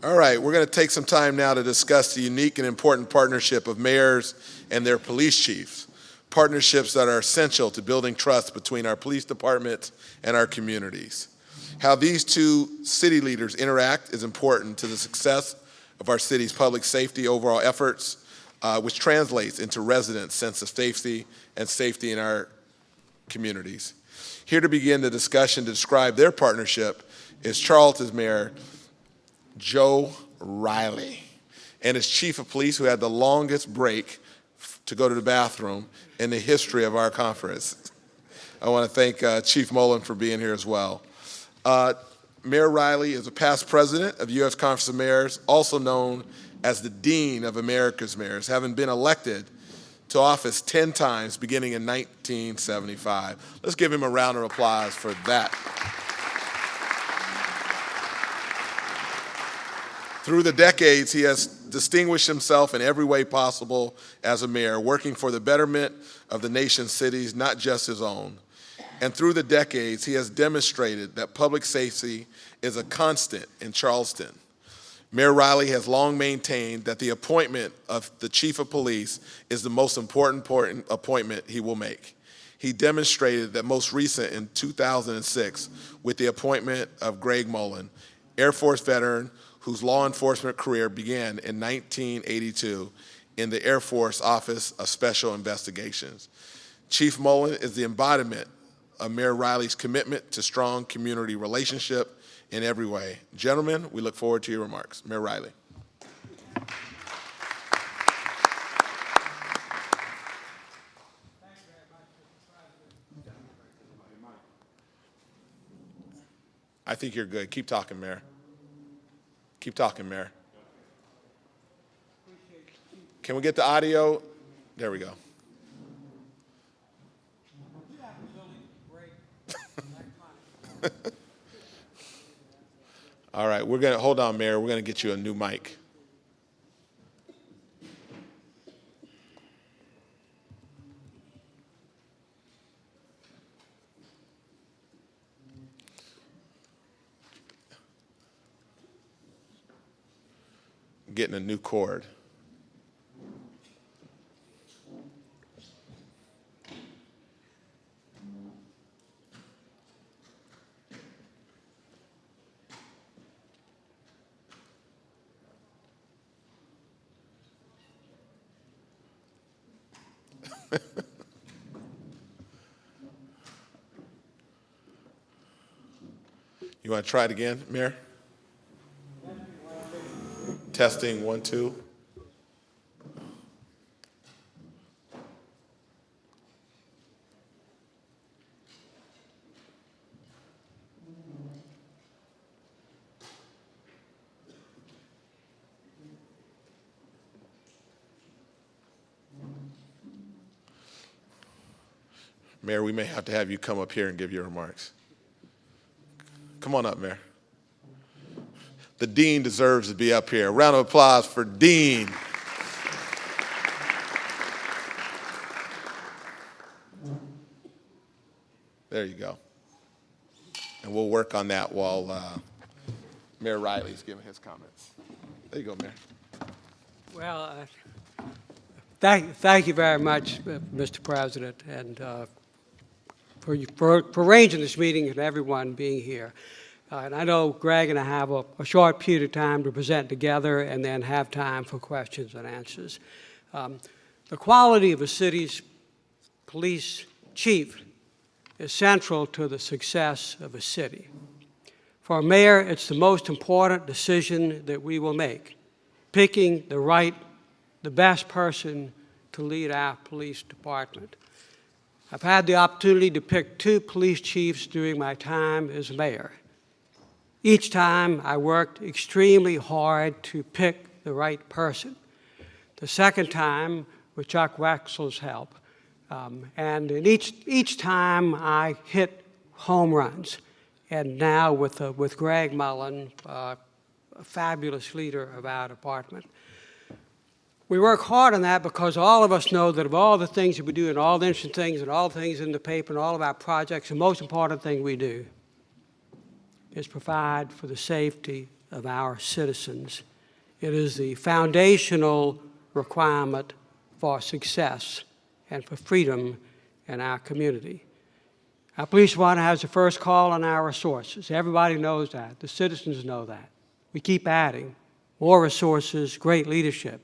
All right, we're going to take some time now to discuss the unique and important partnership of mayors and their police chiefs, partnerships that are essential to building trust between our police departments and our communities. How these two city leaders interact is important to the success of our city's public safety overall efforts, which translates into residents' sense of safety and safety in our communities. Here to begin the discussion to describe their partnership is Charleston's Mayor Joe Riley and his chief of police, who had the longest break to go to the bathroom in the history of our conference. I want to thank Chief Mullen for being here as well. Mayor Riley is a past president of the U.S. Conference of Mayors, also known as the Dean of America's Mayors, having been elected to office 10 times beginning in 1975. Let's give him a round of applause for that. Through the decades, he has distinguished himself in every way possible as a mayor, working for the betterment of the nation's cities, not just his own. And through the decades, he has demonstrated that public safety is a constant in Charleston. Mayor Riley has long maintained that the appointment of the chief of police is the most important appointment he will make. He demonstrated that most recent in 2006 with the appointment of Greg Mullen, Air Force veteran whose law enforcement career began in 1982 in the Air Force Office of Special Investigations. Chief Mullen is the embodiment of Mayor Riley's commitment to strong community relationship in every way. Gentlemen, we look forward to your remarks. Mayor Riley. I think you're good. Keep talking, Mayor. Keep talking, Mayor. Can we get the audio? There we go. All right, we're gonna, hold on, Mayor, we're gonna get you a new mic. Getting a new cord. You want to try it again, Mayor? Testing, 1, 2. Mayor, we may have to have you come up here and give your remarks. Come on up, Mayor. The Dean deserves to be up here. A round of applause for Dean. There you go. And we'll work on that while Mayor Riley's giving his comments. There you go, Mayor. Well, thank you very much, Mr. President, and for arranging this meeting and everyone being here. And I know Greg and I have a short period of time to present together and then have time for questions and answers. The quality of a city's police chief is central to the success of a city. For a mayor, it's the most important decision that we will make, picking the best person to lead our police department. I've had the opportunity to pick 2 police chiefs during my time as mayor. Each time I worked extremely hard to pick the right person. The second time with Chuck Wexler's help. And in each time I hit home runs. And now with Greg Mullen, a fabulous leader of our department. We work hard on that because all of us know that of all the things that we do and all the interesting things and all the things in the paper and all of our projects, the most important thing we do is provide for the safety of our citizens. It is the foundational requirement for success and for freedom in our community. Our police department has the first call on our resources. Everybody knows that. The citizens know that. We keep adding more resources, great leadership.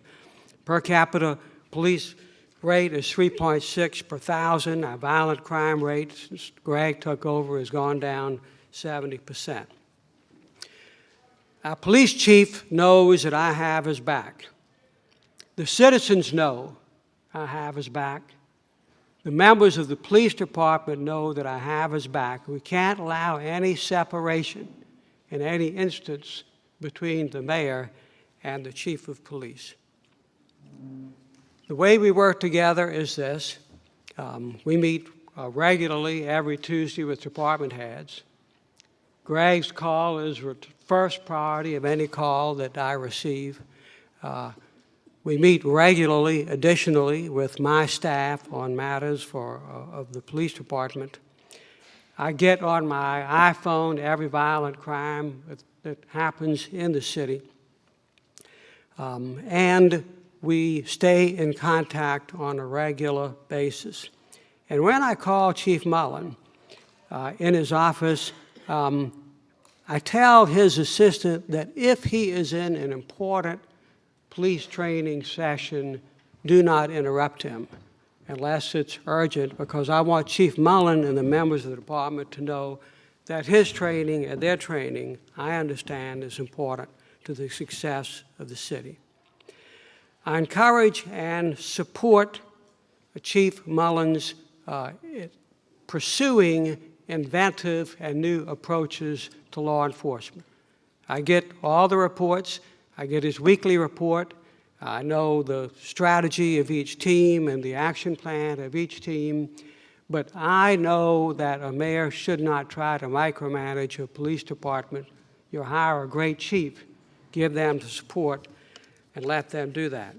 Per capita police rate is 3.6 per thousand. Our violent crime rate, since Greg took over, has gone down 70%. Our police chief knows that I have his back. The citizens know I have his back. The members of the police department know that I have his back. We can't allow any separation in any instance between the mayor and the chief of police. The way we work together is this. We meet regularly every Tuesday with department heads. Greg's call is first priority of any call that I receive. We meet regularly, additionally, with my staff on matters of the police department. I get on my iPhone every violent crime that happens in the city. And we stay in contact on a regular basis. And when I call Chief Mullen in his office, I tell his assistant that if he is in an important police training session, do not interrupt him unless it's urgent, because I want Chief Mullen and the members of the department to know that his training and their training, I understand, is important to the success of the city. I encourage and support Chief Mullen's pursuing inventive and new approaches to law enforcement. I get all the reports. I get his weekly report. I know the strategy of each team and the action plan of each team. But I know that a mayor should not try to micromanage a police department. You hire a great chief, give them the support, and let them do that.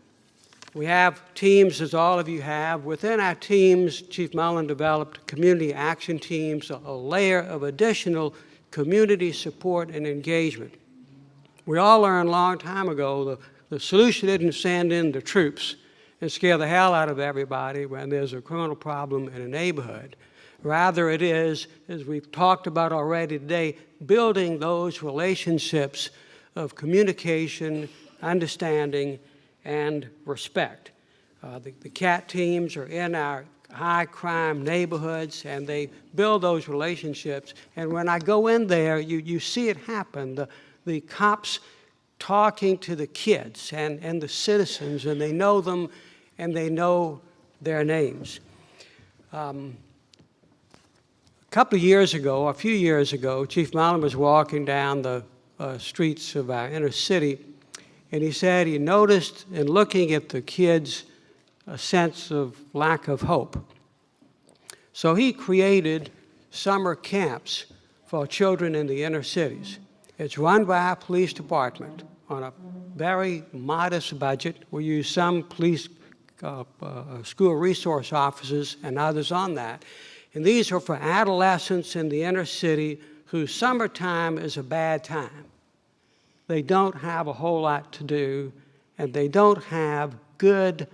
We have teams, as all of you have. Within our teams, Chief Mullen developed community action teams, a layer of additional community support and engagement. We all learned a long time ago the solution isn't send in the troops and scare the hell out of everybody when there's a criminal problem in a neighborhood. Rather, it is, as we've talked about already today, building those relationships of communication, understanding, and respect. The CAT teams are in our high crime neighborhoods, and they build those relationships. And when I go in there, you see it happen. The cops talking to the kids and the citizens, and they know them and they know their names. A few years ago, Chief Mullen was walking down the streets of our inner city, and he said he noticed in looking at the kids a sense of lack of hope. So he created summer camps for children in the inner cities. It's run by our police department on a very modest budget. We use some police school resource officers and others on that. And these are for adolescents in the inner city whose summertime is a bad time. They don't have a whole lot to do, and they don't have good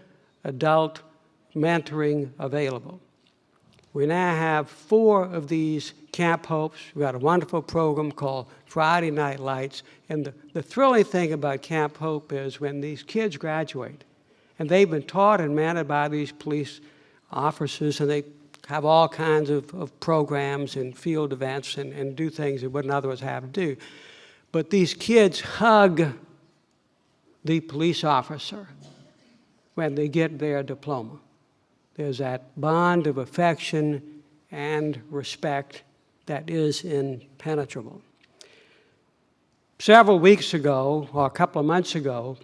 adult mentoring available. We now have 4 of these Camp Hopes. We've got a wonderful program called Friday Night Lights. And the thrilling thing about Camp Hope is when these kids graduate, and they've been taught and managed by these police officers, and they have all kinds of programs and field events and do things they wouldn't otherwise have to do. But these kids hug the police officer when they get their diploma. There's that bond of affection and respect that is impenetrable. Several weeks ago, or a couple of months ago,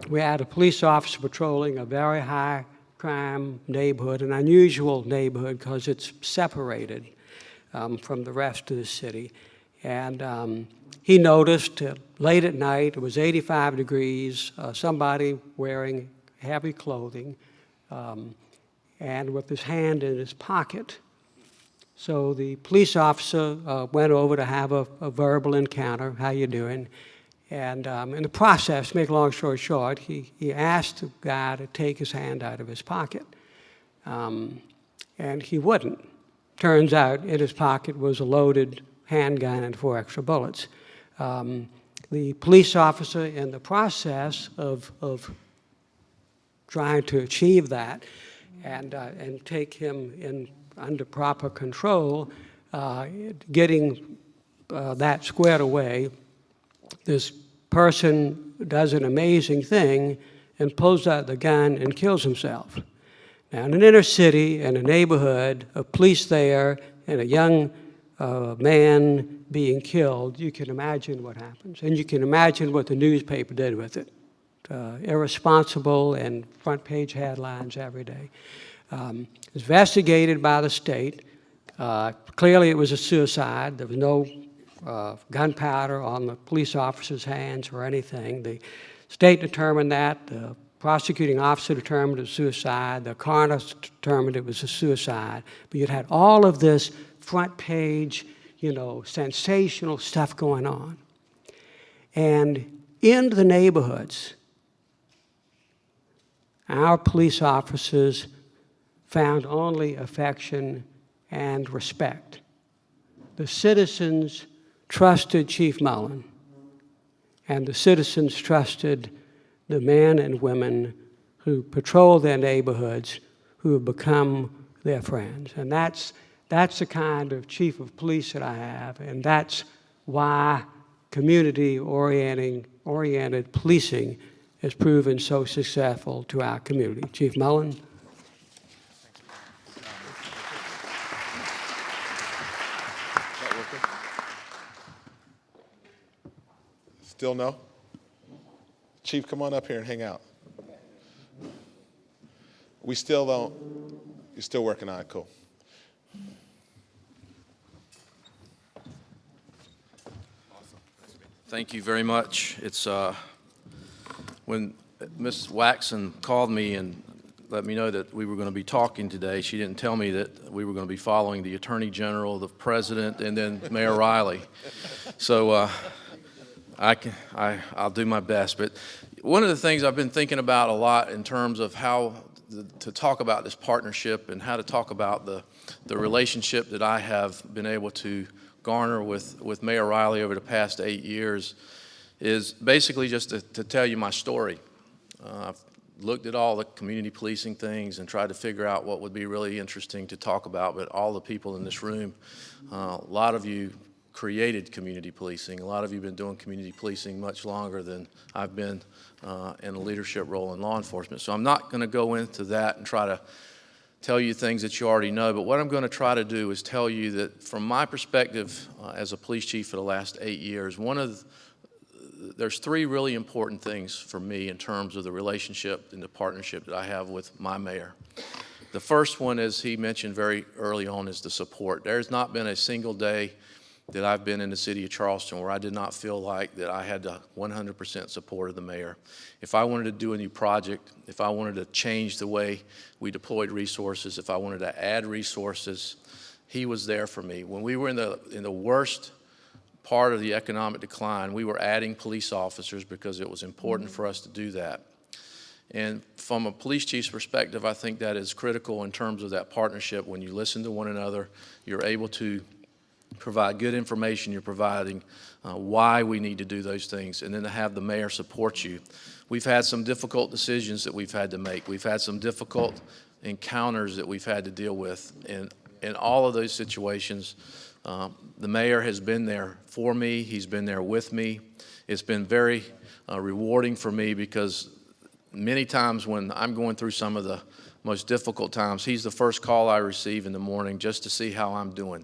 we had a police officer patrolling a very high crime neighborhood, an unusual neighborhood because it's separated from the rest of the city. And he noticed late at night, it was 85 degrees, somebody wearing heavy clothing and with his hand in his pocket. So the police officer went over to have a verbal encounter. How you doing? And in the process, to make a long story short, he asked the guy to take his hand out of his pocket. And he wouldn't. Turns out in his pocket was a loaded handgun and 4 extra bullets. The police officer, in the process of trying to achieve that and take him under proper control, getting that squared away, this person does an amazing thing and pulls out the gun and kills himself. Now, in an inner city, in a neighborhood, a police there, and a young man being killed, you can imagine what happens. And you can imagine what the newspaper did with it. Irresponsible and front page headlines every day. Investigated by the state. Clearly it was a suicide. There was no gunpowder on the police officer's hands or anything. The state determined that. The prosecuting officer determined it was suicide. The coroner determined it was a suicide. But you'd had all of this front page, sensational stuff going on. And in the neighborhoods, our police officers found only affection and respect. The citizens trusted Chief Mullen, and the citizens trusted the men and women who patrol their neighborhoods, who have become their friends. And that's the kind of chief of police that I have, and that's why community-oriented policing has proven so successful to our community. Chief Mullen. Still no? Chief, come on up here and hang out. We still don't, you're still working on it, cool. Thank you very much. It's when Ms. Waxon called me and let me know that we were going to be talking today, she didn't tell me that we were going to be following the Attorney General, the President, and then Mayor Riley. So I'll do my best. But one of the things I've been thinking about a lot in terms of how to talk about this partnership and how to talk about the relationship that I have been able to garner with Mayor Riley over the past 8 years is basically just to tell you my story. I've looked at all the community policing things and tried to figure out what would be really interesting to talk about, but all the people in this room, a lot of you created community policing. A lot of you have been doing community policing much longer than I've been in a leadership role in law enforcement. So I'm not going to go into that and try to tell you things that you already know, but what I'm going to try to do is tell you that from my perspective as a police chief for the last 8 years, there's 3 really important things for me in terms of the relationship and the partnership that I have with my mayor. The first one, as he mentioned very early on, is the support. There's not been a single day that I've been in the city of Charleston where I did not feel like that I had the 100% support of the mayor. If I wanted to do a new project, if I wanted to change the way we deployed resources, if I wanted to add resources, he was there for me. When we were in the worst part of the economic decline, we were adding police officers because it was important for us to do that. And from a police chief's perspective, I think that is critical in terms of that partnership. When you listen to one another, you're able to provide good information, you're providing why we need to do those things, and then to have the mayor support you. We've had some difficult decisions that we've had to make. We've had some difficult encounters that we've had to deal with. And in all of those situations, the mayor has been there for me. He's been there with me. It's been very rewarding for me because many times when I'm going through some of the most difficult times, he's the first call I receive in the morning just to see how I'm doing.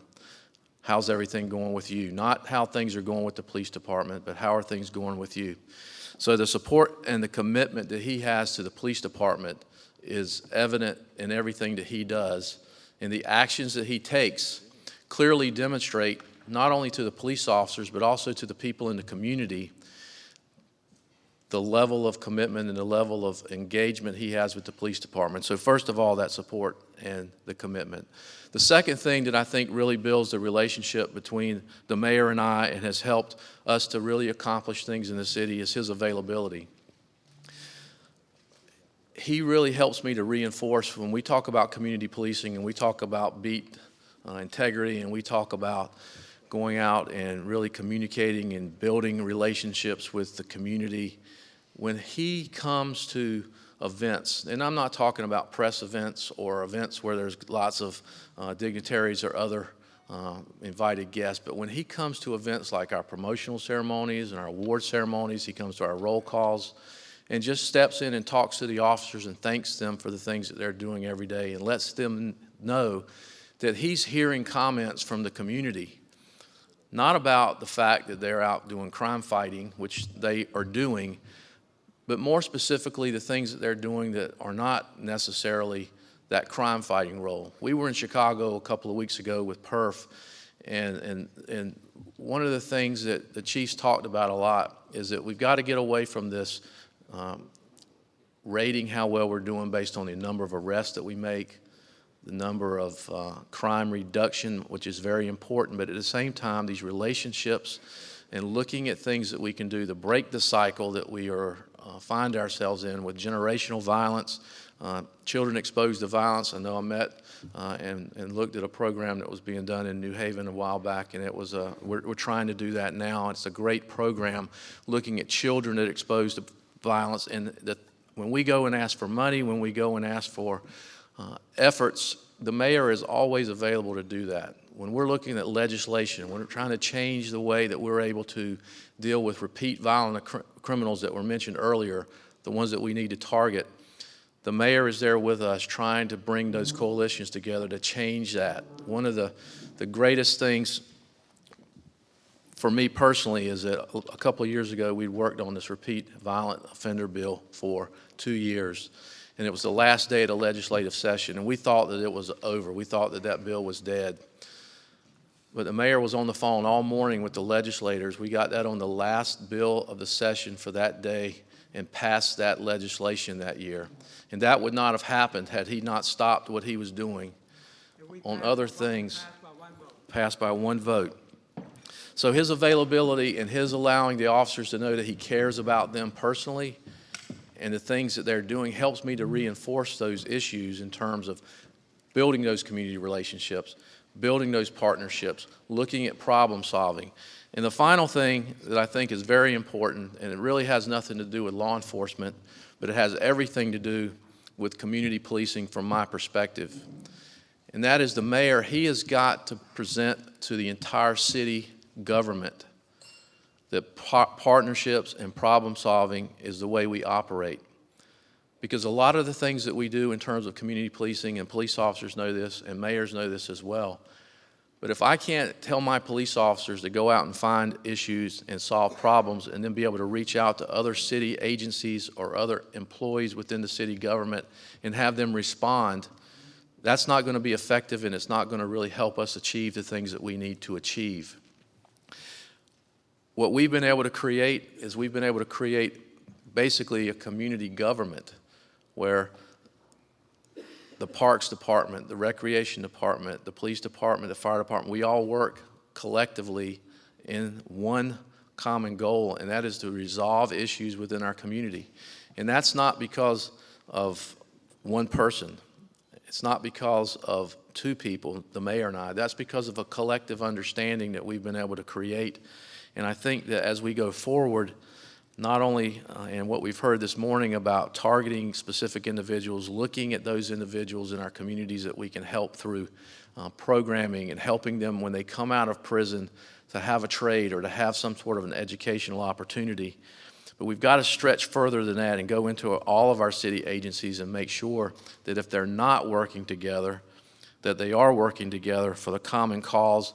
How's everything going with you? Not how things are going with the police department, but how are things going with you? So the support and the commitment that he has to the police department is evident in everything that he does. And the actions that he takes clearly demonstrate not only to the police officers, but also to the people in the community the level of commitment and the level of engagement he has with the police department. So first of all, that support and the commitment. The second thing that I think really builds the relationship between the mayor and I and has helped us to really accomplish things in the city is his availability. He really helps me to reinforce when we talk about community policing and we talk about beat integrity and we talk about going out and really communicating and building relationships with the community. When he comes to events, and I'm not talking about press events or events where there's lots of dignitaries or other invited guests, but when he comes to events like our promotional ceremonies and our award ceremonies, he comes to our roll calls and just steps in and talks to the officers and thanks them for the things that they're doing every day and lets them know that he's hearing comments from the community, not about the fact that they're out doing crime fighting, which they are doing, but more specifically the things that they're doing that are not necessarily that crime fighting role. We were in Chicago a couple of weeks ago with PERF, and one of the things that the chiefs talked about a lot is that we've got to get away from this rating how well we're doing based on the number of arrests that we make, the number of crime reduction, which is very important, but at the same time, these relationships and looking at things that we can do to break the cycle that we are find ourselves in with generational violence, children exposed to violence. I know I met and looked at a program that was being done in New Haven a while back, and it was we're trying to do that now. It's a great program looking at children that are exposed to violence, and when we go and ask for money, when we go and ask for efforts, the mayor is always available to do that. When we're looking at legislation, when we're trying to change the way that we're able to deal with repeat violent criminals that were mentioned earlier, the ones that we need to target, the mayor is there with us trying to bring those coalitions together to change that. One of the greatest things for me personally is that a couple of years ago we worked on this repeat violent offender bill for 2 years. And it was the last day of the legislative session, and we thought that it was over. We thought that that bill was dead. But the mayor was on the phone all morning with the legislators. We got that on the last bill of the session for that day and passed that legislation that year. And that would not have happened had he not stopped what he was doing on other things. Passed by one vote. So his availability and his allowing the officers to know that he cares about them personally and the things that they're doing helps me to reinforce those issues in terms of building those community relationships, building those partnerships, looking at problem solving. And the final thing that I think is very important, and it really has nothing to do with law enforcement, but it has everything to do with community policing from my perspective. And that is the mayor, he has got to present to the entire city government that partnerships and problem solving is the way we operate. Because a lot of the things that we do in terms of community policing, and police officers know this, and mayors know this as well, but if I can't tell my police officers to go out and find issues and solve problems and then be able to reach out to other city agencies or other employees within the city government and have them respond, that's not going to be effective, and it's not going to really help us achieve the things that we need to achieve. What we've been able to create is we've been able to create basically a community government where the Parks Department, the Recreation Department, the Police Department, the Fire Department, we all work collectively in one common goal, and that is to resolve issues within our community. And that's not because of one person. It's not because of two people, the mayor and I. That's because of a collective understanding that we've been able to create. And I think that as we go forward, not only in what we've heard this morning about targeting specific individuals, looking at those individuals in our communities that we can help through programming and helping them when they come out of prison to have a trade or to have some sort of an educational opportunity. But we've got to stretch further than that and go into all of our city agencies and make sure that if they're not working together, that they are working together for the common cause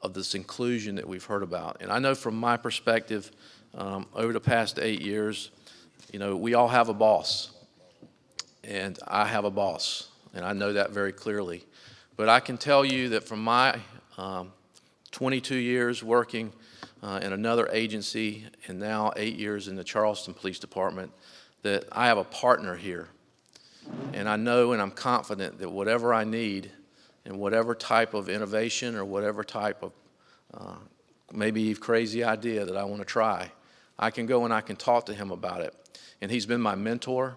of this inclusion that we've heard about. And I know from my perspective, over the past 8 years, you know, we all have a boss, and I have a boss, and I know that very clearly. But I can tell you that from my 22 years working in another agency and now 8 years in the Charleston Police Department, that I have a partner here. And I know and I'm confident that whatever I need and whatever type of innovation or whatever type of maybe crazy idea that I want to try, I can go and I can talk to him about it. And he's been my mentor.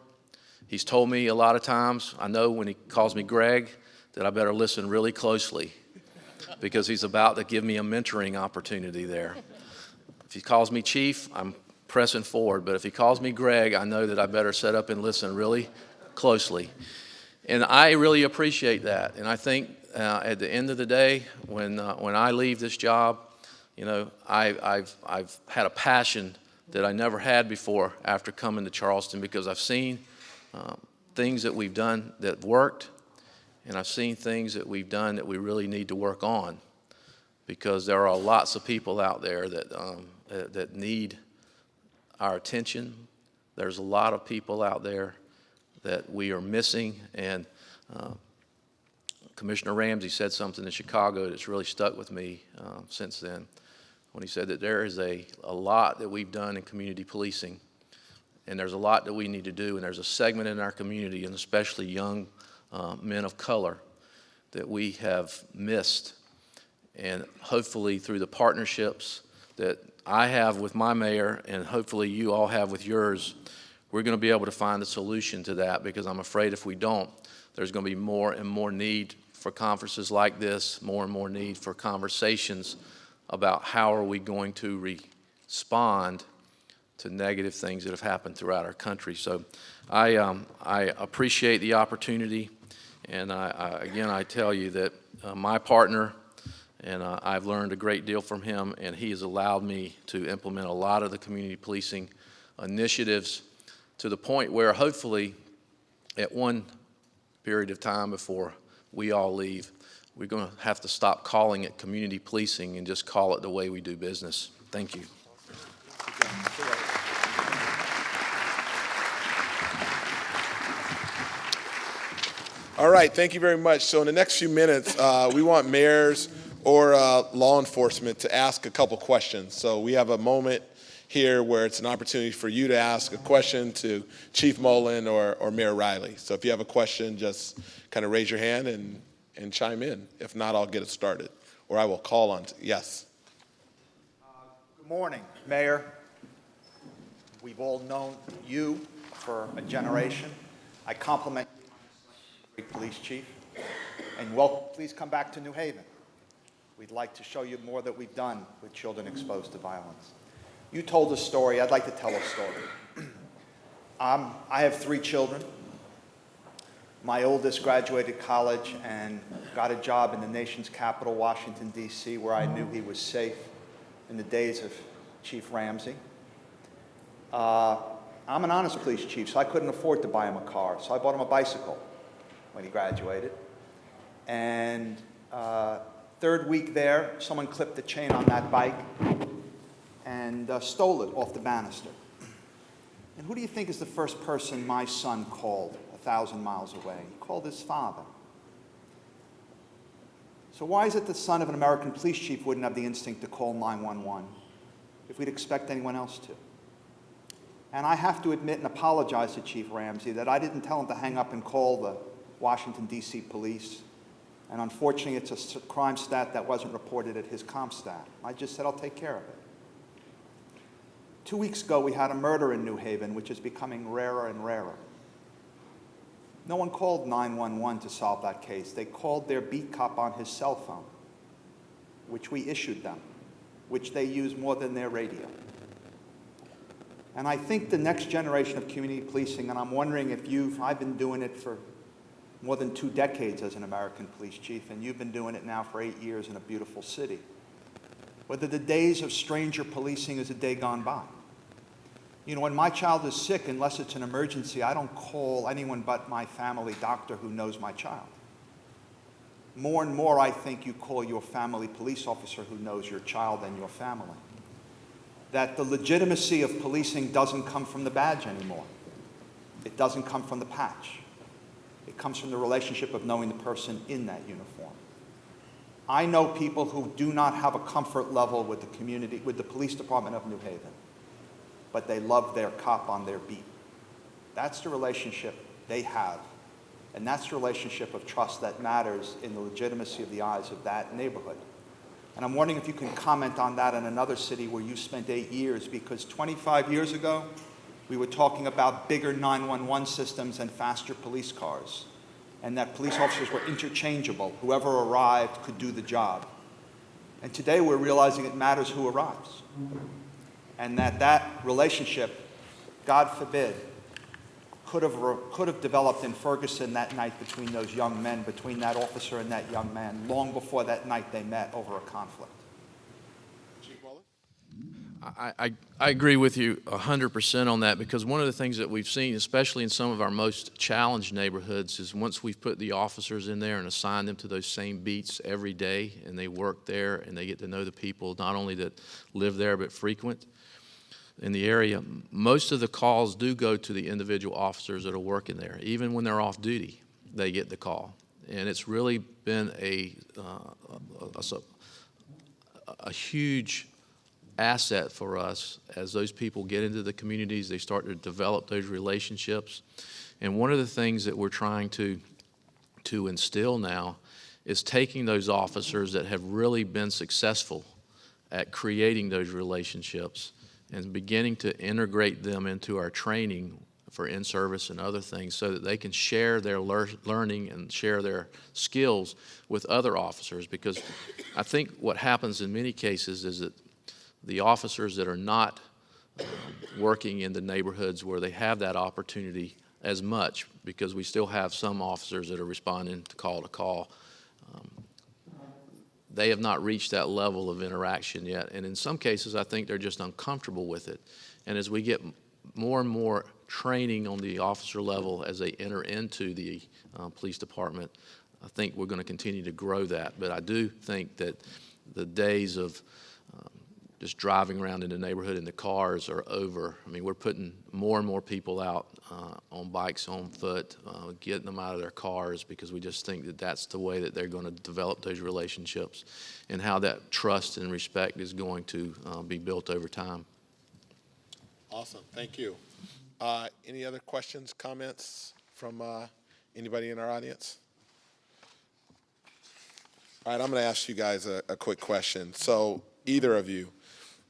He's told me a lot of times, I know when he calls me Greg, that I better listen really closely because he's about to give me a mentoring opportunity there. If he calls me Chief, I'm pressing forward. But if he calls me Greg, I know that I better set up and listen really closely. And I really appreciate that. And I think at the end of the day, when I leave this job, you know, I've had a passion that I never had before after coming to Charleston, because I've seen things that we've done that worked, and I've seen things that we've done that we really need to work on, because there are lots of people out there that need our attention. There's a lot of people out there that we are missing, and Commissioner Ramsey said something in Chicago that's really stuck with me since then, when he said that there is a lot that we've done in community policing, and there's a lot that we need to do, and there's a segment in our community, and especially young men of color, that we have missed. And hopefully through the partnerships that I have with my mayor, and hopefully you all have with yours, we're going to be able to find a solution to that, because I'm afraid if we don't, there's going to be more and more need for conferences like this, more and more need for conversations about how are we going to respond to negative things that have happened throughout our country. So I appreciate the opportunity, and again, I tell you that my partner, and I've learned a great deal from him, and he has allowed me to implement a lot of the community policing initiatives to the point where hopefully at one period of time before we all leave, we're going to have to stop calling it community policing and just call it the way we do business. Thank you. All right, thank you very much. So in the next few minutes, we want mayors or law enforcement to ask a couple questions. So we have a moment here where it's an opportunity for you to ask a question to Chief Mullen or Mayor Riley. So if you have a question, just kind of raise your hand and chime in. If not, I'll get it started, or I will call on. Yes. Good morning, Mayor. We've all known you for a generation. I compliment you on this great police chief. And please come back to New Haven. We'd like to show you more that we've done with children exposed to violence. You told a story. I'd like to tell a story. I have 3 children. My oldest graduated college and got a job in the nation's capital, Washington, D.C., where I knew he was safe in the days of Chief Ramsey. I'm an honest police chief, so I couldn't afford to buy him a car, so I bought him a bicycle when he graduated. And third week there, someone clipped the chain on that bike and stole it off the banister. And who do you think is the first person my son called 1,000 miles away? He called his father. So why is it the son of an American police chief wouldn't have the instinct to call 911 if we'd expect anyone else to? And I have to admit and apologize to Chief Ramsey that I didn't tell him to hang up and call the Washington, D.C. police. And unfortunately, it's a crime stat that wasn't reported at his CompStat. I just said, I'll take care of it. 2 weeks ago, we had a murder in New Haven, which is becoming rarer and rarer. No one called 911 to solve that case. They called their beat cop on his cell phone, which we issued them, which they use more than their radio. And I think the next generation of community policing, and I'm wondering if I've been doing it for more than 2 decades as an American police chief, and you've been doing it now for 8 years in a beautiful city. Whether the days of stranger policing is a day gone by. You know, when my child is sick, unless it's an emergency, I don't call anyone but my family doctor who knows my child. More and more, I think you call your family police officer who knows your child and your family. That the legitimacy of policing doesn't come from the badge anymore. It doesn't come from the patch. It comes from the relationship of knowing the person in that uniform. I know people who do not have a comfort level with the community, with the police department of New Haven, but they love their cop on their beat. That's the relationship they have. And that's the relationship of trust that matters in the legitimacy of the eyes of that neighborhood. And I'm wondering if you can comment on that in another city where you spent 8 years, because 25 years ago, we were talking about bigger 911 systems and faster police cars, and that police officers were interchangeable. Whoever arrived could do the job. And today we're realizing it matters who arrives. And that relationship, God forbid, could have developed in Ferguson that night between those young men, between that officer and that young man, long before that night they met over a conflict. Chief Muller? I agree with you 100% on that, because one of the things that we've seen, especially in some of our most challenged neighborhoods, is once we've put the officers in there and assigned them to those same beats every day, and they work there and they get to know the people not only that live there but frequent in the area, most of the calls do go to the individual officers that are working there. Even when they're off duty, they get the call. And it's really been a huge asset for us as those people get into the communities, they start to develop those relationships. And one of the things that we're trying to instill now is taking those officers that have really been successful at creating those relationships and beginning to integrate them into our training for in-service and other things, so that they can share their learning and share their skills with other officers. Because I think what happens in many cases is that the officers that are not working in the neighborhoods where they have that opportunity as much, because we still have some officers that are responding to call, they have not reached that level of interaction yet. And in some cases, I think they're just uncomfortable with it. And as we get more and more training on the officer level as they enter into the police department, I think we're going to continue to grow that. But I do think that the days of just driving around in the neighborhood in the cars are over. I mean, we're putting more and more people out on bikes, on foot, getting them out of their cars, because we just think that that's the way that they're going to develop those relationships, and how that trust and respect is going to be built over time. Awesome, thank you. Any other questions, comments from anybody in our audience? All right, I'm going to ask you guys a quick question. So either of you,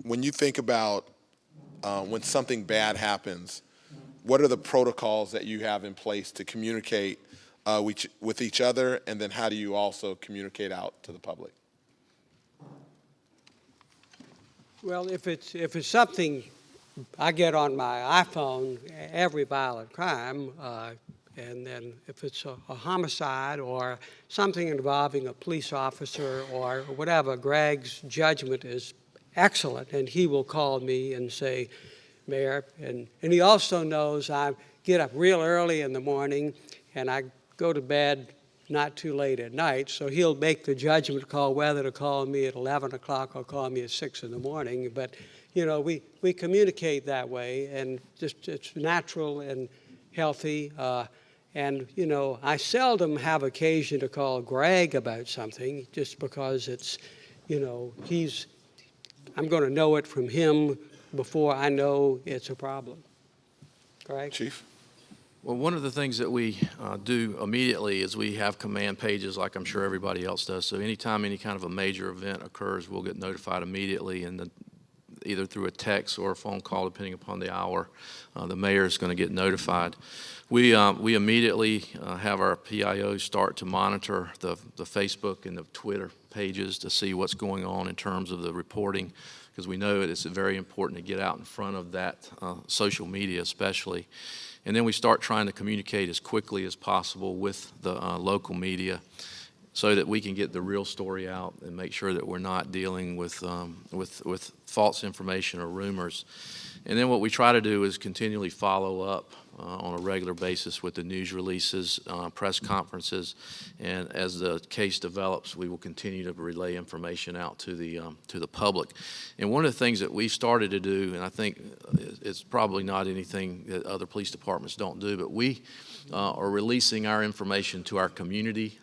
when you think about when something bad happens, what are the protocols that you have in place to communicate with each other, and then how do you also communicate out to the public? Well, if it's something I get on my iPhone, every violent crime, and then if it's a homicide or something involving a police officer or whatever, Greg's judgment is excellent, and he will call me and say, Mayor, and he also knows I get up real early in the morning and I go to bed not too late at night, so he'll make the judgment call whether to call me at 11 o'clock or call me at 6 in the morning. But, you know, we communicate that way, and just it's natural and healthy. And, you know, I seldom have occasion to call Greg about something, just because it's, you know, I'm going to know it from him before I know it's a problem. Greg? Chief? Well, one of the things that we do immediately is we have command pages, like I'm sure everybody else does. So anytime any kind of a major event occurs, we'll get notified immediately, and either through a text or a phone call, depending upon the hour, the mayor is going to get notified. We immediately have our PIOs start to monitor the Facebook and the Twitter pages to see what's going on in terms of the reporting, because we know it's very important to get out in front of that social media especially. And then we start trying to communicate as quickly as possible with the local media, so that we can get the real story out and make sure that we're not dealing with false information or rumors. And then what we try to do is continually follow up on a regular basis with the news releases, press conferences, and as the case develops, we will continue to relay information out to the public. And one of the things that we've started to do, and I think it's probably not anything that other police departments don't do, but we are releasing our information to our community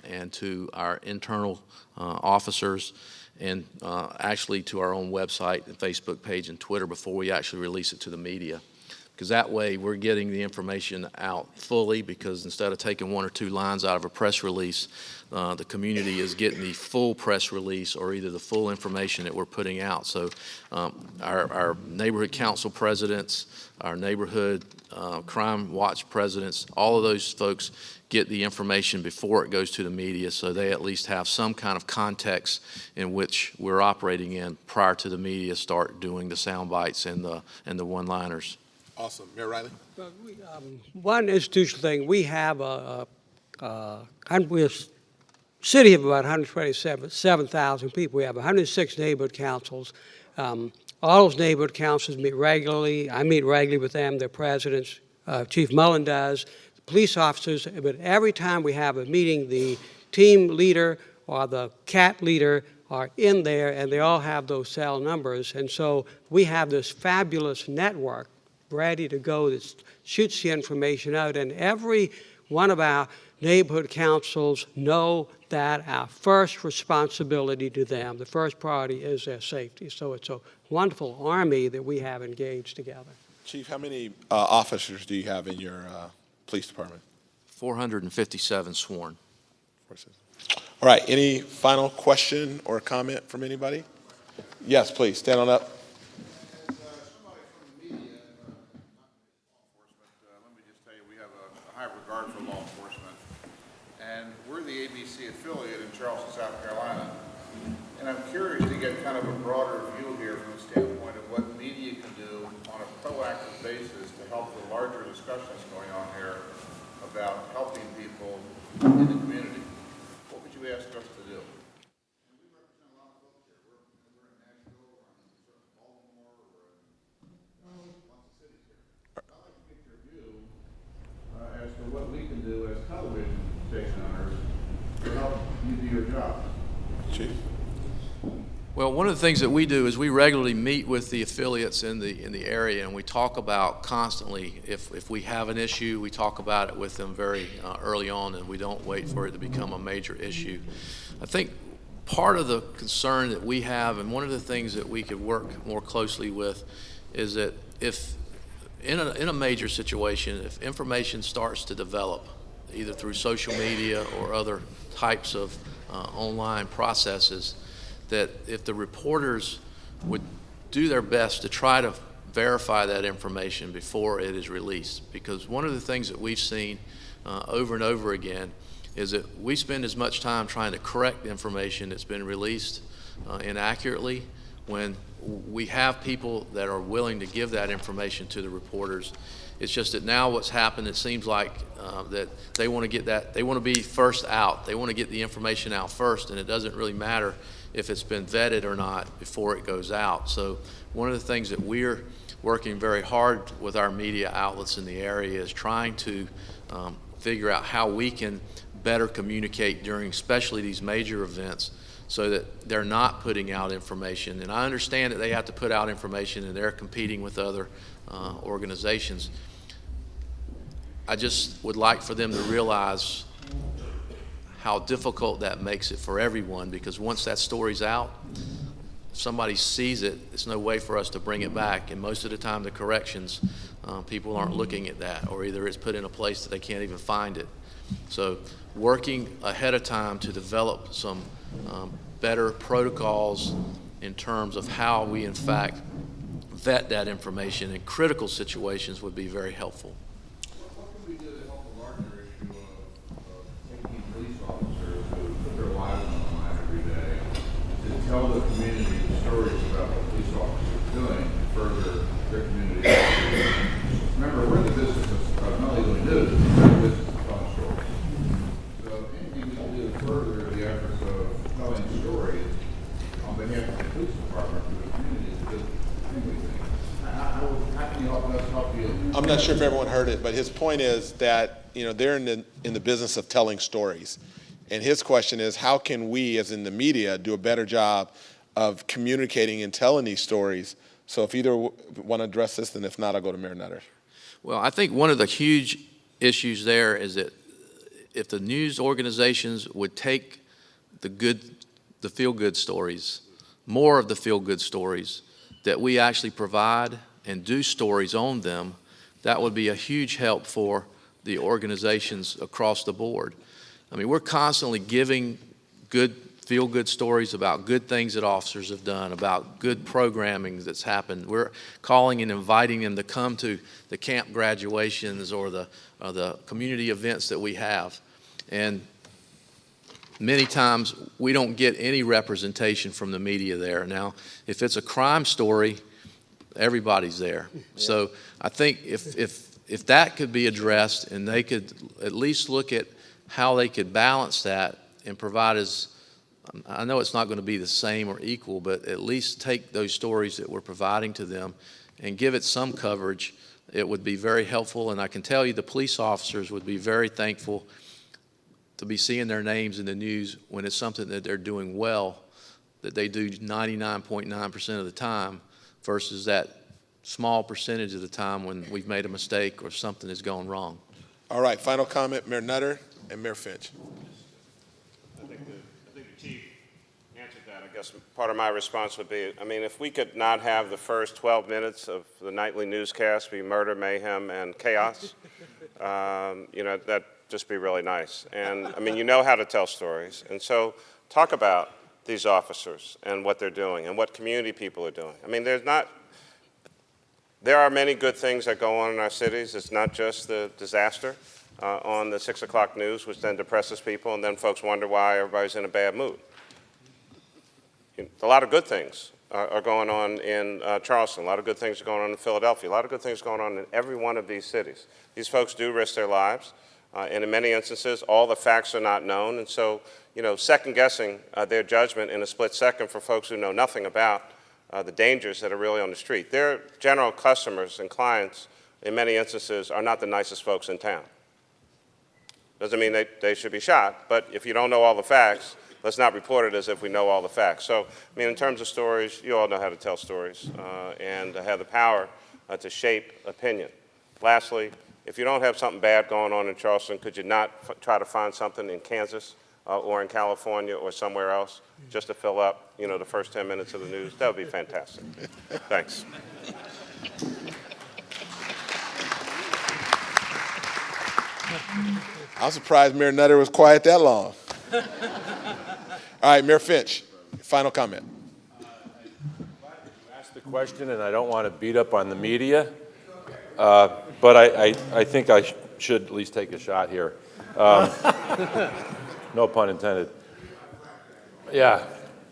and to our internal officers, and actually to our own website and Facebook page and Twitter before we actually release it to the media. Because that way we're getting the information out fully, because instead of taking one or two lines out of a press release, the community is getting the full press release or either the full information that we're putting out. So our neighborhood council presidents, our neighborhood crime watch presidents, all of those folks get the information before it goes to the media, so they at least have some kind of context in which we're operating in prior to the media start doing the sound bites and the one-liners. Awesome. Mayor Riley? Well, one institutional thing, we have we're a city of about 127,000 people. We have 106 neighborhood councils. All those neighborhood councils meet regularly. I meet regularly with them, their presidents. Chief Mullen does, the police officers. But every time we have a meeting, the team leader or the CAT leader are in there, and they all have those cell numbers. And so we have this fabulous network ready to go that shoots the information out, and every one of our neighborhood councils know that our first responsibility to them, the first priority, is their safety. So it's a wonderful army that we have engaged together. Chief, how many officers do you have in your police department? 457 sworn. All right, any final question or comment from anybody? Yes, please, stand on up. Regard for law enforcement, and we're the ABC affiliate in Charleston, South Carolina, and I'm curious to get kind of a broader view here from the standpoint of what media can do on a proactive basis to help the larger discussions going on here about helping people in the community. What would you ask us to do? As to what we can do as television station owners to help you do your job. Chief? Well, one of the things that we do is we regularly meet with the affiliates in the area, and we talk about constantly, if we have an issue, we talk about it with them very early on, and we don't wait for it to become a major issue. I think part of the concern that we have, and one of the things that we could work more closely with, is that if in a major situation, if information starts to develop, either through social media or other types of online processes, that if the reporters would do their best to try to verify that information before it is released. Because one of the things that we've seen over and over again is that we spend as much time trying to correct information that's been released inaccurately, when we have people that are willing to give that information to the reporters. It's just that now what's happened, it seems like that they want to get that, they want to be first out. They want to get the information out first, and it doesn't really matter if it's been vetted or not before it goes out. So one of the things that we're working very hard with our media outlets in the area is trying to figure out how we can better communicate during especially these major events, so that they're not putting out information. And I understand that they have to put out information and they're competing with other organizations. I just would like for them to realize how difficult that makes it for everyone, because once that story's out, if somebody sees it, there's no way for us to bring it back. And most of the time the corrections, people aren't looking at that, or either it's put in a place that they can't even find it. So working ahead of time to develop some better protocols in terms of how we in fact vet that information in critical situations would be very helpful. What can we do to help the larger issue of taking police officers who put their lives on the line every day to tell the community the stories about what police officers are doing to further their community? Remember, we're in the business of not only doing news, we're in the business of telling stories. So anything we can do to further the efforts of telling stories on behalf of the police department to the community is a good thing, we think. How can you help us help you? I'm not sure if everyone heard it, but his point is that, they're in the business of telling stories. And his question is, how can we, as in the media, do a better job of communicating and telling these stories? So if either want to address this, then if not, I'll go to Mayor Nutter. Well, I think one of the huge issues there is that if the news organizations would take the feel-good stories, more of the feel-good stories that we actually provide and do stories on them, that would be a huge help for the organizations across the board. I mean, we're constantly giving good feel-good stories about good things that officers have done, about good programming that's happened. We're calling and inviting them to come to the camp graduations or the community events that we have. And many times we don't get any representation from the media there. Now, if it's a crime story, everybody's there. Yeah. So I think if that could be addressed and they could at least look at how they could balance that and provide us, I know it's not going to be the same or equal, but at least take those stories that we're providing to them and give it some coverage, it would be very helpful. And I can tell you the police officers would be very thankful to be seeing their names in the news when it's something that they're doing well, that they do 99.9% of the time, versus that small percentage of the time when we've made a mistake or something has gone wrong. All right, final comment, Mayor Nutter and Mayor Finch. I think the chief answered that. I guess part of my response would be, I mean, if we could not have the first 12 minutes of the nightly newscast be murder, mayhem, and chaos, you know, that'd just be really nice. And I mean, you know how to tell stories. And so talk about these officers and what they're doing and what community people are doing. I mean, there are many good things that go on in our cities. It's not just the disaster on the 6 o'clock news, which then depresses people, and then folks wonder why everybody's in a bad mood. A lot of good things are going on in Charleston. A lot of good things are going on in Philadelphia. A lot of good things are going on in every one of these cities. These folks do risk their lives, and in many instances, all the facts are not known. And so, you know, second-guessing their judgment in a split second for folks who know nothing about the dangers that are really on the street. Their general customers and clients, in many instances, are not the nicest folks in town. Doesn't mean they should be shot, but if you don't know all the facts, let's not report it as if we know all the facts. So, I mean, in terms of stories, you all know how to tell stories and have the power to shape opinion. Lastly, if you don't have something bad going on in Charleston, could you not try to find something in Kansas or in California or somewhere else just to fill up, you know, the first 10 minutes of the news? That would be fantastic. Thanks. I'm surprised Mayor Nutter was quiet that long. All right, Mayor Finch, final comment. You asked the question, and I don't want to beat up on the media, but I think I should at least take a shot here. No pun intended. Yeah.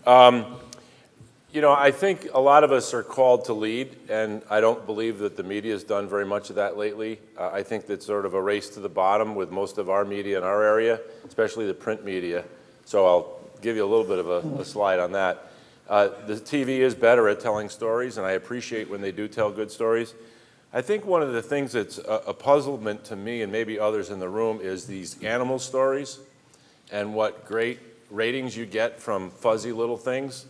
You know, I think a lot of us are called to lead, and I don't believe that the media has done very much of that lately. I think that's sort of a race to the bottom with most of our media in our area, especially the print media. So I'll give you a little bit of a slide on that. The TV is better at telling stories, and I appreciate when they do tell good stories. I think one of the things that's a puzzlement to me and maybe others in the room is these animal stories and what great ratings you get from fuzzy little things.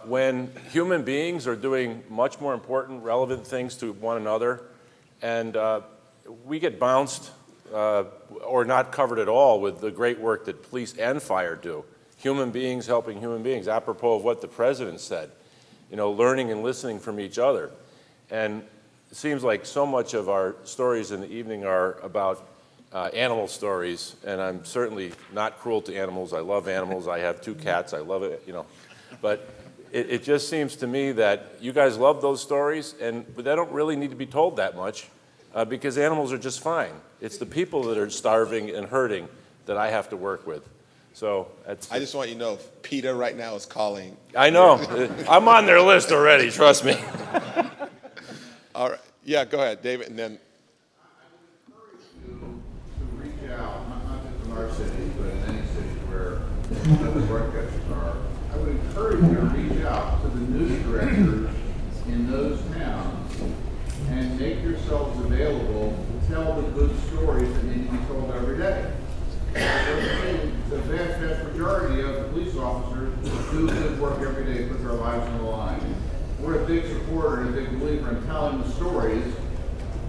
When human beings are doing much more important, relevant things to one another, and we get bounced or not covered at all with the great work that police and fire do. Human beings helping human beings, apropos of what the president said, you know, learning and listening from each other. And it seems like so much of our stories in the evening are about animal stories, and I'm certainly not cruel to animals. I love animals. I have 2 cats. I love it, you know. But it just seems to me that you guys love those stories, but they don't really need to be told that much because animals are just fine. It's the people that are starving and hurting that I have to work with. So I just want you to know, PETA right now is calling. I know. I'm on their list already, trust me. All right. Yeah, go ahead, David, and then. I would encourage you to reach out, not just in our city, but in any city where the broadcasters are. I would encourage you to reach out to the news directors in those towns and make yourselves available to tell the good stories that need to be told every day. The vast majority of the police officers do good work every day, put their lives on the line. We're a big supporter and a big believer in telling the stories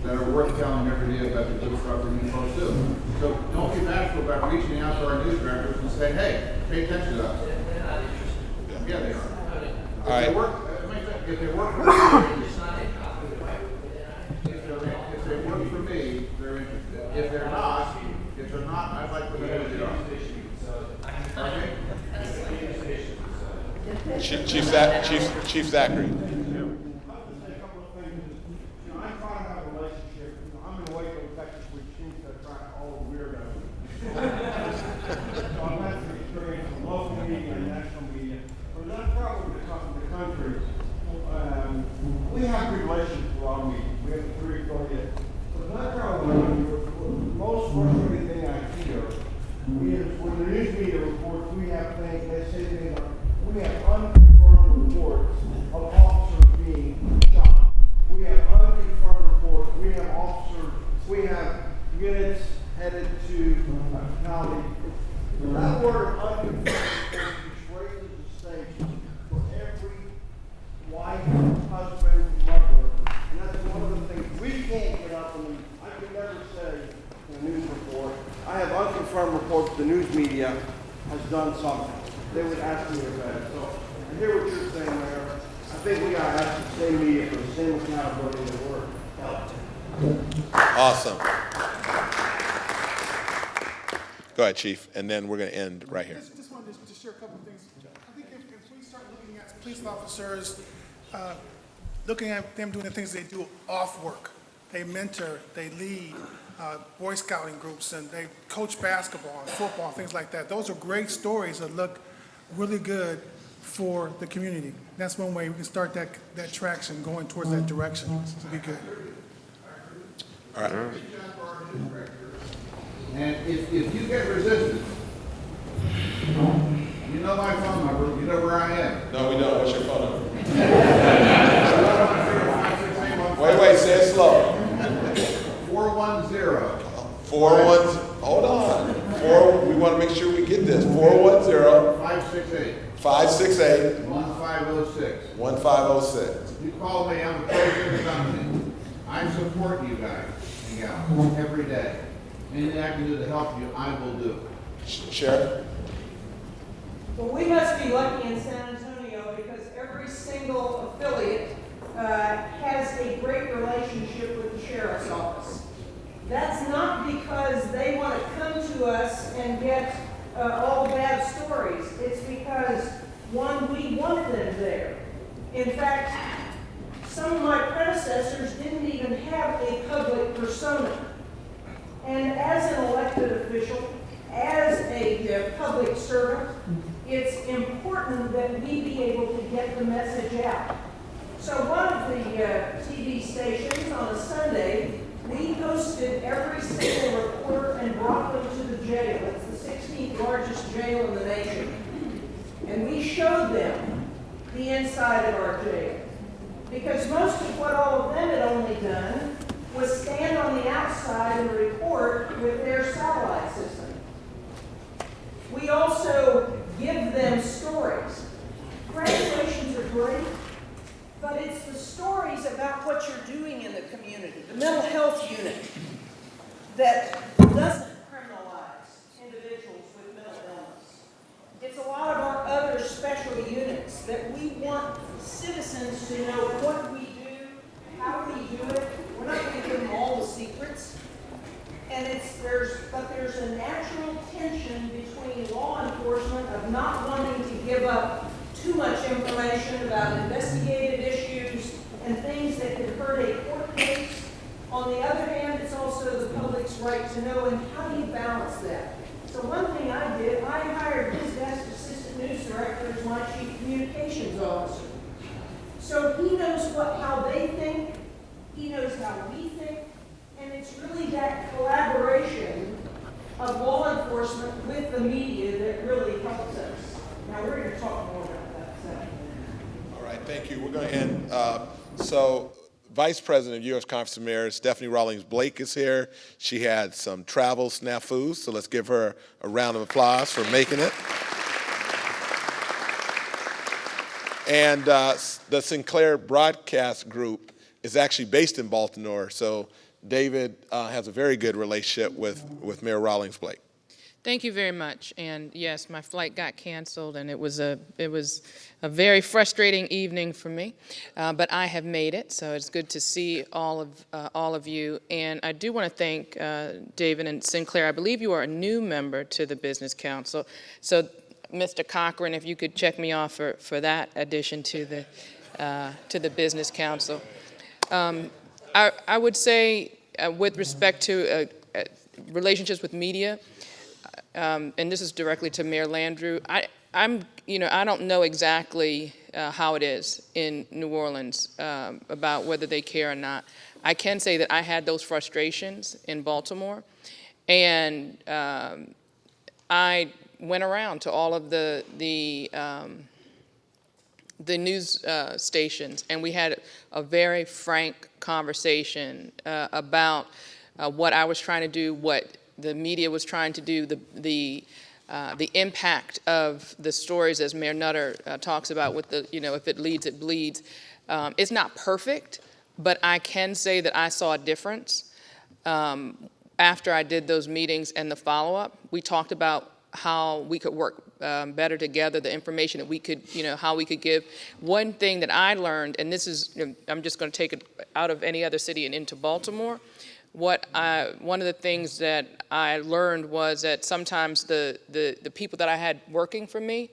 that are worth telling every day about the good stuff that you folks do. So don't be bashful about reaching out to our news directors and saying, hey, pay attention to us. Yeah, they are. All right. If they work for me, if they work for me, they're interested. If they're not, I'd like to know who they are. Okay? Chief Zachary. I'm trying to have a relationship. I'm in Waco, Texas, which seems to attract all the weirdos. So I've had some experience in local media and national media. But that's probably the country. We have good relations with our media. We have a very affiliate. But that's probably the most frustrating thing I hear is when the news media reports, we have things, they say things like, we have unconfirmed reports of officers being shot. We have unconfirmed reports. We have officers. We have units headed to county. That word unconfirmed reports raises the stakes for every wife, husband, mother. And that's one of the things we can't get up and I can never say in a news report, I have unconfirmed reports the news media has done something. They would ask me about it. So I hear what you're saying, Mayor. I think we got to ask the same media for the same accountability that we're held to. Awesome. Go ahead, Chief, and then we're going to end right here. Just wanted to share a couple of things. I think if we start looking at police officers, looking at them doing the things they do off work, they mentor, they lead Boy Scouting groups, and they coach basketball and football, things like that. Those are great stories that look really good for the community. That's one way we can start that traction going towards that direction. To be good. All right. And if you get resistance, you know my phone number, you know where I am. No, we don't. What's your phone number? Wait, say it slow. 410. 410. Hold on. We want to make sure we get this. 410 568 568 1506. 1506. You call me, I'm the president of the company. I'm supporting you guys and gals every day. Anything I can do to help you, I will do. Sheriff? Well, we must be lucky in San Antonio because every single affiliate has a great relationship with the sheriff's office. That's not because they want to come to us and get all the bad stories. It's because, one, we want them there. In fact, some of my predecessors didn't even have a public persona. And as an elected official, as a public servant, it's important that we be able to get the message out. So one of the TV stations on a Sunday, we hosted every single reporter and brought them to the jail. It's the 16th largest jail in the nation. And we showed them the inside of our jail. Because most of what all of them had only done was stand on the outside and report with their satellite system. We also give them stories. Graduations are great, but it's the stories about what you're doing in the community, the mental health unit that doesn't criminalize individuals with mental illness. It's a lot of our other special units that we want citizens to know what we do, how we do it. We're not going to give them all the secrets. And there's a natural tension between law enforcement of not wanting to give up too much information about investigated issues and things that could hurt a court case. On the other hand, it's also the public's right to know, and how do you balance that? So one thing I did, I hired his desk assistant news director as my chief communications officer. So he knows how they think, he knows how we think, and it's really that collaboration of law enforcement with the media that really helps us. Now, we're going to talk more about that section. All right, thank you. We're going to end. So, Vice President of U.S. Conference of Mayors, Stephanie Rawlings Blake is here. She had some travel snafus, so let's give her a round of applause for making it. And the Sinclair Broadcast Group is actually based in Baltimore, so David has a very good relationship with Mayor Rawlings Blake. Thank you very much. And yes, my flight got canceled, and it was a very frustrating evening for me. But I have made it, so it's good to see all of you. And I do want to thank David and Sinclair. I believe you are a new member to the Business Council. So, Mr. Cochran, if you could check me off for that addition to the Business Council. I would say, with respect to relationships with media. And this is directly to Mayor Landrieu. I don't know exactly how it is in New Orleans about whether they care or not. I can say that I had those frustrations in Baltimore, and I went around to all of the news stations, and we had a very frank conversation about what I was trying to do, what the media was trying to do, the impact of the stories, as Mayor Nutter talks about, with the, if it leads, it bleeds. It's not perfect, but I can say that I saw a difference. After I did those meetings and the follow-up, we talked about how we could work better together, the information that we could, how we could give. One thing that I learned, and this is, I'm just going to take it out of any other city and into Baltimore, one of the things that I learned was that sometimes the people that I had working for me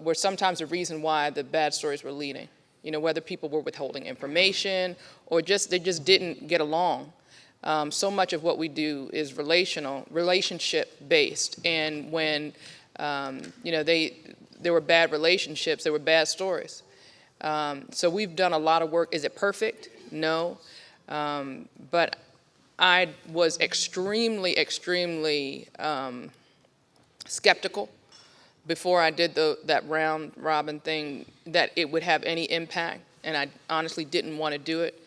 were sometimes the reason why the bad stories were leading. Whether people were withholding information or they just didn't get along. So much of what we do is relationship based, and when there were bad relationships, there were bad stories. So we've done a lot of work. Is it perfect? No, but I was extremely skeptical before I did that round robin thing that it would have any impact, and I honestly didn't want to do it.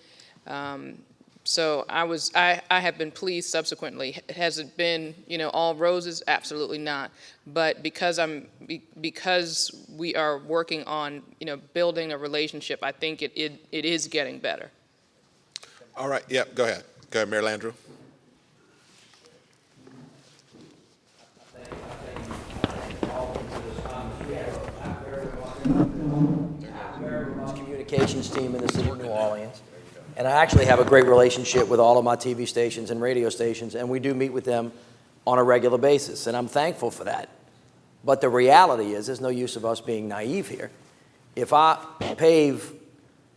So I have been pleased subsequently. Has it been, all roses? Absolutely not. But because we are working on, building a relationship, I think it is getting better. All right, yep, go ahead. Go ahead, Mayor Landrieu. Communications team in the city of New Orleans. And I actually have a great relationship with all of my TV stations and radio stations, and we do meet with them on a regular basis, and I'm thankful for that. But the reality is, there's no use of us being naive here. If I pave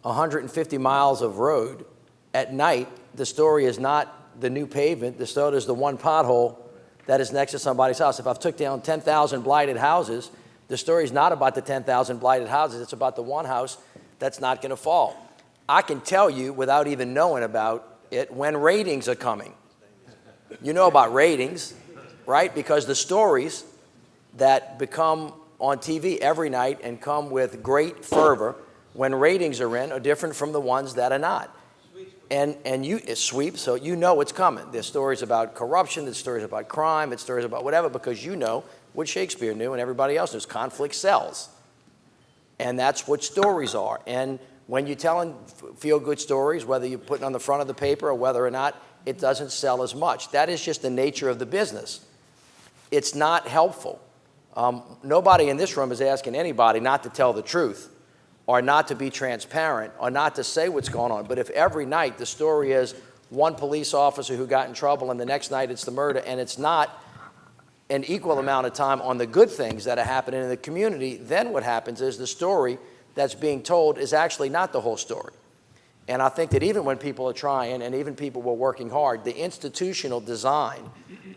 150 miles of road at night, the story is not the new pavement. The story is the one pothole that is next to somebody's house. If I've took down 10,000 blighted houses, the story is not about the 10,000 blighted houses. It's about the one house that's not going to fall. I can tell you, without even knowing about it, when ratings are coming. You know about ratings, right? Because the stories that become on TV every night and come with great fervor when ratings are in are different from the ones that are not. And it's sweep, so you know it's coming. There's stories about corruption, there's stories about crime, there's stories about whatever, because you know what Shakespeare knew and everybody else knows. Conflict sells. And that's what stories are. And when you're telling feel-good stories, whether you're putting on the front of the paper or whether or not, it doesn't sell as much. That is just the nature of the business. It's not helpful. Nobody in this room is asking anybody not to tell the truth or not to be transparent or not to say what's going on. But if every night the story is one police officer who got in trouble and the next night it's the murder, and it's not an equal amount of time on the good things that are happening in the community, then what happens is the story that's being told is actually not the whole story. And I think that even when people are trying, and even people were working hard, the institutional design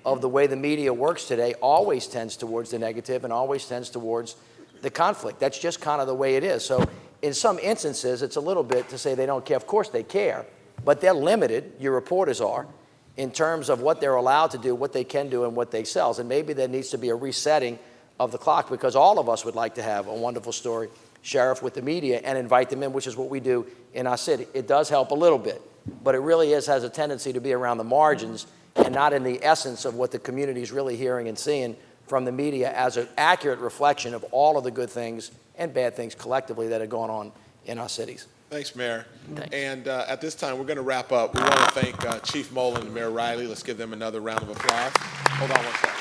of the way the media works today always tends towards the negative and always tends towards the conflict. That's just kind of the way it is. So in some instances, it's a little bit to say they don't care. Of course they care, but they're limited, your reporters are, in terms of what they're allowed to do, what they can do, and what they sell. And maybe there needs to be a resetting of the clock, because all of us would like to have a wonderful story, Sheriff, with the media and invite them in, which is what we do in our city. It does help a little bit, but it really has a tendency to be around the margins and not in the essence of what the community is really hearing and seeing from the media as an accurate reflection of all of the good things and bad things collectively that are going on in our cities. Thanks, Mayor. Thanks. And at this time, we're going to wrap up. We want to thank Chief Mullen and Mayor Riley. Let's give them another round of applause. Hold on one second.